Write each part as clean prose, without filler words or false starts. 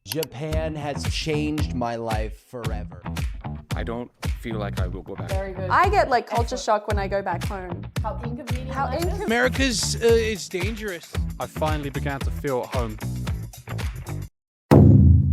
Japan has changed my life forever. I don't feel like I will go back. Very good. I get like culture shock when I go back home. How inconvenient. How that is. inconvenient. America's is dangerous. I finally began to feel at home.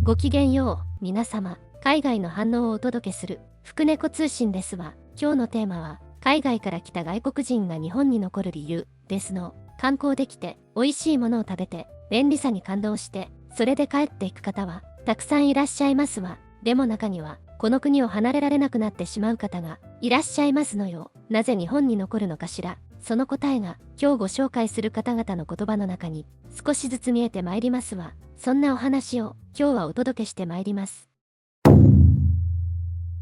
ごきげんよう、皆様。海外の反応をお届けする、福猫通信ですわ。今日のテーマは、海外から来た外国人が日本に残る理由ですの。観光できて、美味しいものを食べて、便利さに感動して、それで帰っていく方は、たくさんいらっしゃいますわ。でも中には、この国を離れられなくなってしまう方がいらっしゃいますのよ。なぜ日本に残るのかしら。その答えが今日ご紹介する方々の言葉の中に少しずつ見えてまいりますわ。そんなお話を今日はお届けしてまいります。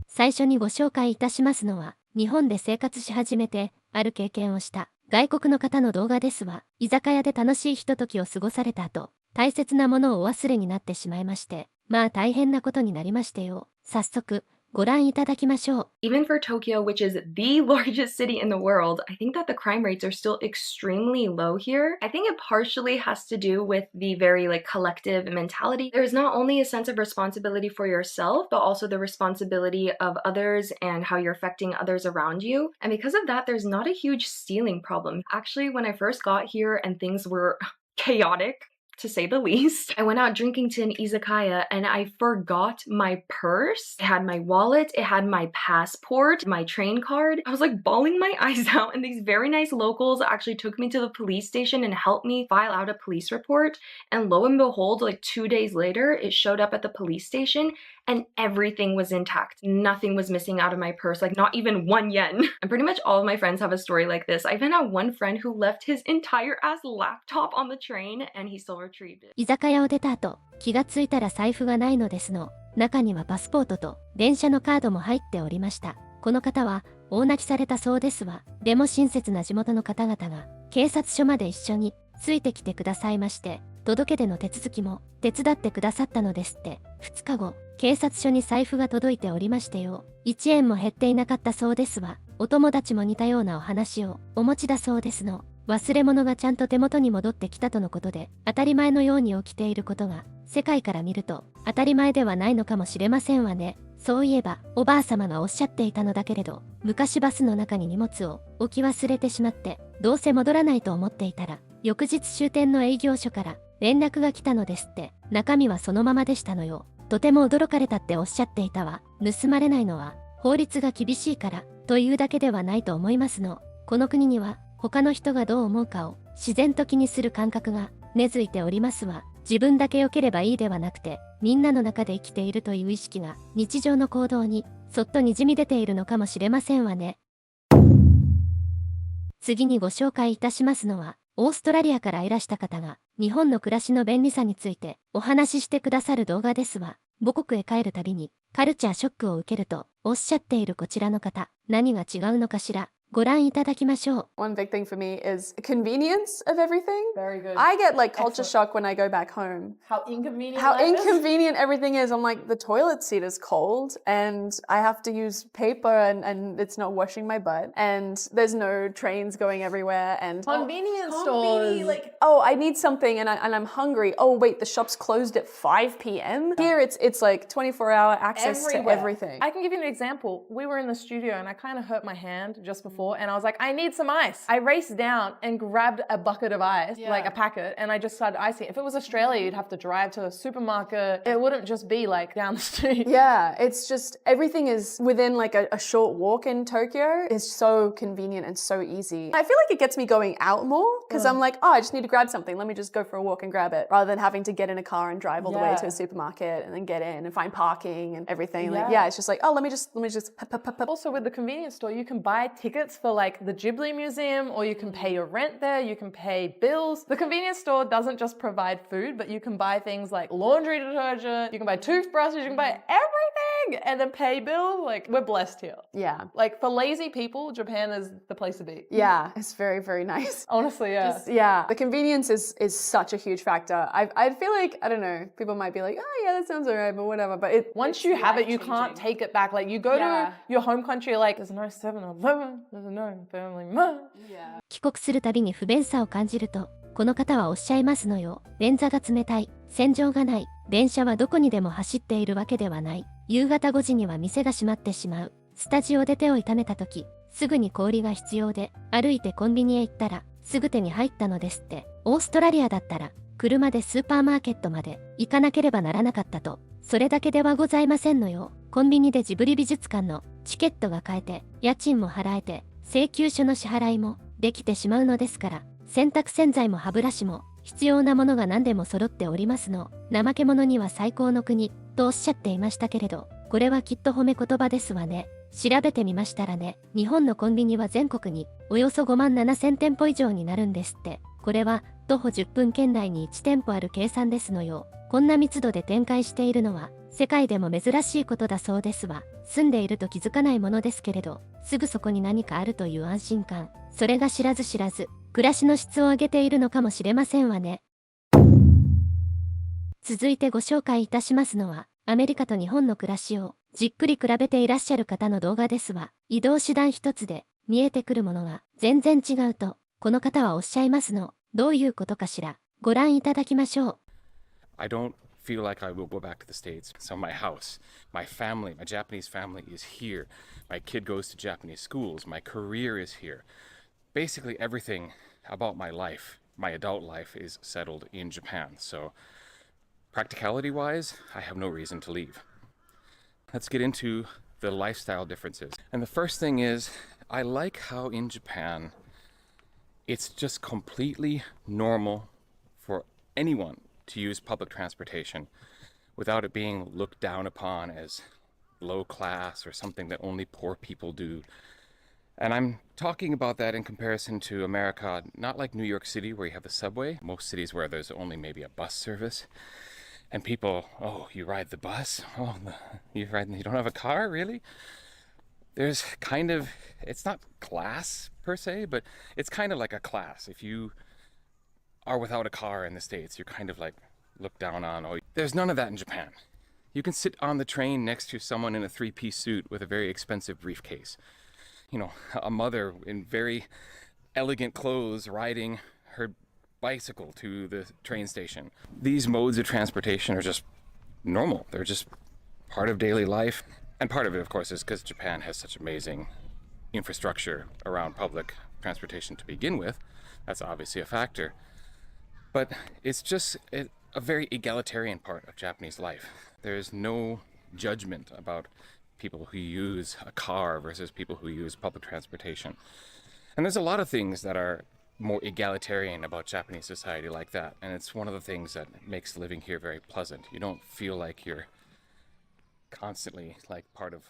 最初にご紹介いたしますのは、日本で生活し始めてある経験をした外国の方の動画ですわ。居酒屋で楽しいひとときを過ごされた後、大切なものをお忘れになってしまいまして、まあ大変なことになりましてよ。早速ご覧いただきましょう。Even for Tokyo, which is the largest city in the world, I think that the crime rates are still extremely low here. I think it partially has to do with the very collective mentality. There's not only a sense of responsibility for yourself, but also the responsibility of others and how you're affecting others around you. And because of that, there's not a huge stealing problem. Actually, when I first got here and things were chaotic, to say the least, I went out drinking to an izakaya and I forgot my purse. It had my wallet, it had my passport, my train card. I was like bawling my eyes out, and these very nice locals actually took me to the police station and helped me file out a police report. And lo and behold, 2 days later, it showed up at the police station and everything was intact. Nothing was missing out of my purse, not even 1 yen. And pretty much all of my friends have a story like this. I even had one friend who left his entire ass laptop on the train and he still retrieved it. 居酒屋を出た後、気がついたら財布がないのですの。中にはパスポートと電車のカードも入っておりました。この方は大泣きされたそうですわ。でも親切な地元の方々が警察署まで一緒についてきてくださいまして、届け出の手続きも手伝ってくださったのですって。2日後、警察署に財布が届いておりましてよ。1円も減っていなかったそうですわ。お友達も似たようなお話をお持ちだそうですの。忘れ物がちゃんと手元に戻ってきたとのことで、当たり前のように起きていることが、世界から見ると当たり前ではないのかもしれませんわね。そういえば、おばあ様がおっしゃっていたのだけれど、昔バスの中に荷物を置き忘れてしまって、どうせ戻らないと思っていたら、翌日終点の営業所から連絡が来たのですって。中身はそのままでしたのよ。とても驚かれたっておっしゃっていたわ。盗まれないのは法律が厳しいからというだけではないと思いますの。この国には他の人がどう思うかを自然と気にする感覚が根付いておりますわ。自分だけ良ければいいではなくて、みんなの中で生きているという意識が日常の行動にそっとにじみ出ているのかもしれませんわね。次にご紹介いたしますのは、オーストラリアからいらした方が日本の暮らしの便利さについてお話ししてくださる動画ですわ。母国へ帰るたびにカルチャーショックを受けるとおっしゃっているこちらの方、何が違うのかしら。ご覧いただきましょう。One big thing for me is convenience of everything. Very good. I get culture Excellent. shock when I go back home. How inconvenient. How that is. inconvenient everything is. I'm like, the toilet seat is cold and I have to use paper and it's not washing my butt. And there's no trains going everywhere. And Convenience stores. oh, I need something and I'm hungry. Oh, wait, the shop's closed at 5 p.m. Here it's 24-hour access to everything. I can give you an example. We were in the studio and I kind of hurt my hand just before and I was like, I need some ice. I raced down and grabbed a bucket of ice, a packet, and I just started icing. If it was Australia, you'd have to drive to a supermarket. It wouldn't just be down the street. Yeah, it's just everything is within a short walk in Tokyo. It's so convenient and so easy. I feel like it gets me going out more because I'm like, oh, I just need to grab something. Let me just go for a walk and grab it rather than having to get in a car and drive all the way to a supermarket and then get in and find parking and everything. It's just oh, let me just. Also with the convenience store, you can buy tickets for the Ghibli Museum, or you can pay your rent there, you can pay bills. The convenience store doesn't just provide food, but you can buy things like laundry detergent, you can buy toothbrushes, you can buy everything and then pay bills. We're blessed here. Yeah. For lazy people, Japan is the place to be. Yeah, it's very, very nice. Honestly, yeah. The convenience is such a huge factor. I feel like, I don't know, people might be like, oh yeah, that sounds alright, but whatever. But once you have it, you can't take it back. You go to your home country, there's no 7-Eleven, there's no Family Mart. 帰国するたびに不便さを感じると、この方はおっしゃいますのよ。便座が冷たい。洗浄がない。電車はどこにでも走っているわけではない。夕方5時には店が閉まってしまう。スタジオで手を痛めた時、すぐに氷が必要で、歩いてコンビニへ行ったら、すぐ手に入ったのですって。オーストラリアだったら、車でスーパーマーケットまで行かなければならなかったと。それだけではございませんのよ。コンビニでジブリ美術館のチケットが買えて、家賃も払えて、請求書の支払いもできてしまうのですから、洗濯洗剤も歯ブラシも必要なものが何でも揃っておりますの。怠け者には最高の国とおっしゃっていましたけれど、これはきっと褒め言葉ですわね。調べてみましたらね、日本のコンビニは全国におよそ5万7000店舗以上になるんですって。これは徒歩10分圏内に1店舗ある計算ですのよ。こんな密度で展開しているのは世界でも珍しいことだそうですわ。住んでいると気づかないものですけれど、すぐそこに何かあるという安心感、それが知らず知らず暮らしの質を上げているのかもしれませんわね。続いてご紹介いたしますのは、アメリカと日本の暮らしをじっくり比べていらっしゃる方の動画ですわ。移動手段一つで見えてくるものが全然違うと、この方はおっしゃいますの。どういうことかしら。ご覧いただきましょう。I don't feel like I will go back to the States. So my house, my family, my Japanese family is here. My kid goes to Japanese schools. My career is here. Basically everything about my life, my adult life, is settled in Japan. So practicality-wise, I have no reason to leave. Let's get into the lifestyle differences. And the first thing is, I like how in Japan, it's just completely normal for anyone to use public transportation without it being looked down upon as low class or something that only poor people do. And I'm talking about that in comparison to America, not like New York City where you have the subway, most cities where there's only maybe a bus service. And people, oh, you ride the bus? Oh, you don't have a car, really? There's kind of, it's not class per se, but it's kind of like a class. If you are without a car in the States, you're kind of like looked down on. Oh, there's none of that in Japan. You can sit on the train next to someone in a three-piece suit with a very expensive briefcase. You know, a mother in very elegant clothes riding her bicycle to the train station. These modes of transportation are just normal. They're just part of daily life. And part of it, of course, is because Japan has such amazing infrastructure around public transportation to begin with. That's obviously a factor. But it's just a very egalitarian part of Japanese life. There's no judgment about people who use a car versus people who use public transportation. And there's a lot of things that are more egalitarian about Japanese society like that. And it's one of the things that makes living here very pleasant. You don't feel like you're constantly like part of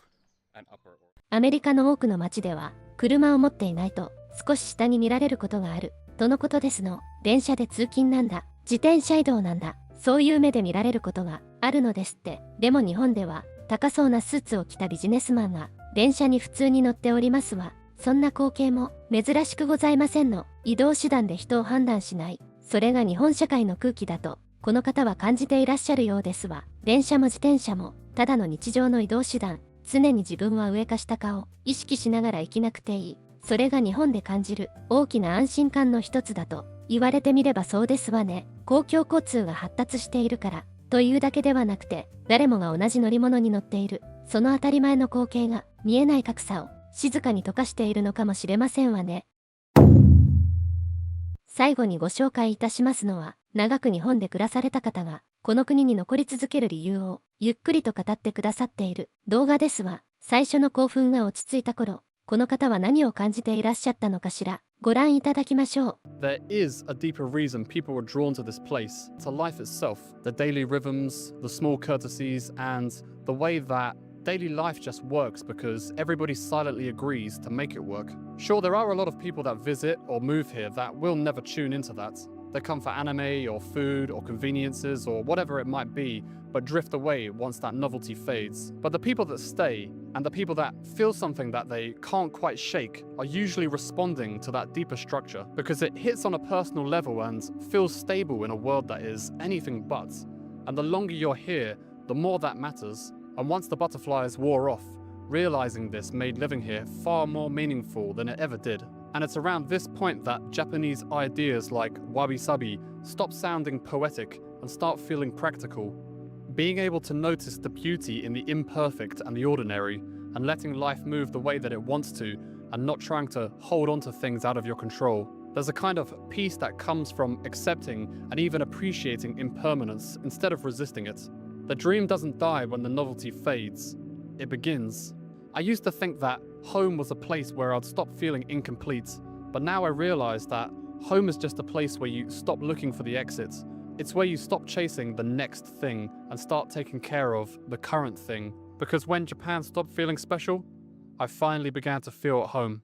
an upper. アメリカの多くの街では、車を持っていないと少し下に見られることがある、とのことですの。電車で通勤なんだ、自転車移動なんだ、そういう目で見られることがあるのですって。でも日本では、高そうなスーツを着たビジネスマンが電車に普通に乗っておりますわ。そんな光景も珍しくございませんの。移動手段で人を判断しない、それが日本社会の空気だとこの方は感じていらっしゃるようですわ。電車も自転車もただの日常の移動手段。常に自分は上か下かを意識しながら生きなくていい、それが日本で感じる大きな安心感の一つだと言われてみればそうですわね。公共交通が発達しているからというだけではなくて、誰もが同じ乗り物に乗っている、その当たり前の光景が見えない格差を静かに溶かしているのかもしれませんわね。最後にご紹介いたしますのは、長く日本で暮らされた方がこの国に残り続ける理由をゆっくりと語ってくださっている動画ですわ。最初の興奮が落ち着いた頃、この方は何を感じていらっしゃったのかしら。ご覧いただきましょう。There is a deeper reason people were drawn to this place, to life itself, the daily rhythms, the small courtesies, and the way that daily life just works because everybody silently agrees to make it work. Sure, there are a lot of people that visit or move here that will never tune into that. They come for anime or food or conveniences or whatever it might be, but drift away once that novelty fades. But the people that stay and the people that feel something that they can't quite shake are usually responding to that deeper structure because it hits on a personal level and feels stable in a world that is anything but. And the longer you're here, the more that matters. And once the butterflies wore off, realizing this made living here far more meaningful than it ever did. And it's around this point that Japanese ideas like wabi-sabi stop sounding poetic and start feeling practical. Being able to notice the beauty in the imperfect and the ordinary, and letting life move the way that it wants to, and not trying to hold on to things out of your control. There's a kind of peace that comes from accepting and even appreciating impermanence instead of resisting it. The dream doesn't die when the novelty fades. It begins. I used to think that home was a place where I'd stop feeling incomplete, but now I realize that home is just a place where you stop looking for the exit. It's where you stop chasing the next thing and start taking care of the current thing. Because when Japan stopped feeling special, I finally began to feel at home.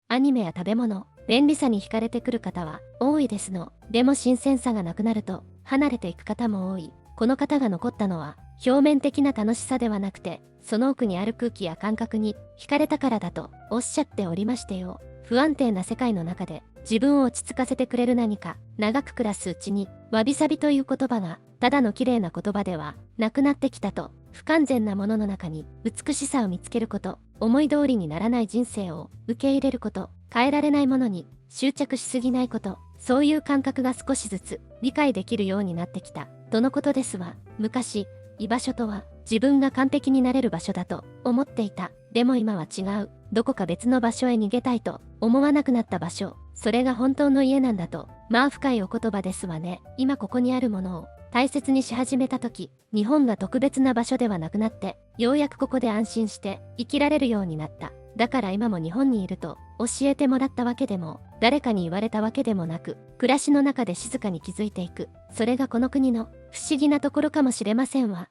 アニメや食べ物、便利さに惹かれてくる方は多いですの。でも新鮮さがなくなると離れていく方も多い。この方が残ったのは表面的な楽しさではなくて、その奥にある空気や感覚に惹かれたからだとおっしゃっておりましてよ。不安定な世界の中で自分を落ち着かせてくれる何か、長く暮らすうちにわびさびという言葉がただの綺麗な言葉ではなくなってきたと。不完全なものの中に美しさを見つけること、思い通りにならない人生を受け入れること、変えられないものに執着しすぎないこと、そういう感覚が少しずつ理解できるようになってきたとのことですわ。昔、居場所とは自分が完璧になれる場所だと思っていた。でも今は違う。どこか別の場所へ逃げたいと思わなくなった場所、それが本当の家なんだと。まあ深いお言葉ですわね。今ここにあるものを大切にし始めた時、日本が特別な場所ではなくなって、ようやくここで安心して生きられるようになった。だから今も日本にいると教えてもらったわけでも、誰かに言われたわけでもなく、暮らしの中で静かに気づいていく。それがこの国の不思議なところかもしれませんわ。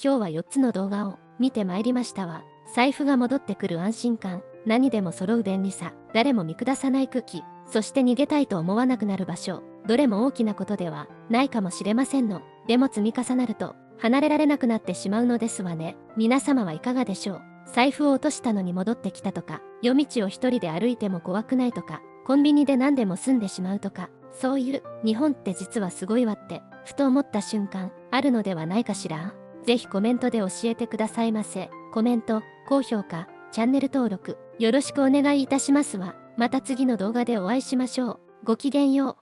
今日は4つの動画を見てまいりましたわ。財布が戻ってくる安心感、何でも揃う便利さ、誰も見下さない空気、そして逃げたいと思わなくなる場所、どれも大きなことではないかもしれませんの。でも積み重なると離れられなくなってしまうのですわね。皆様はいかがでしょう。財布を落としたのに戻ってきたとか、夜道を一人で歩いても怖くないとか、コンビニで何でも済んでしまうとか、そういう日本って実はすごいわってふと思った瞬間あるのではないかしら。ぜひコメントで教えてくださいませ。コメント、高評価、チャンネル登録よろしくお願いいたしますわ。また次の動画でお会いしましょう。ごきげんよう。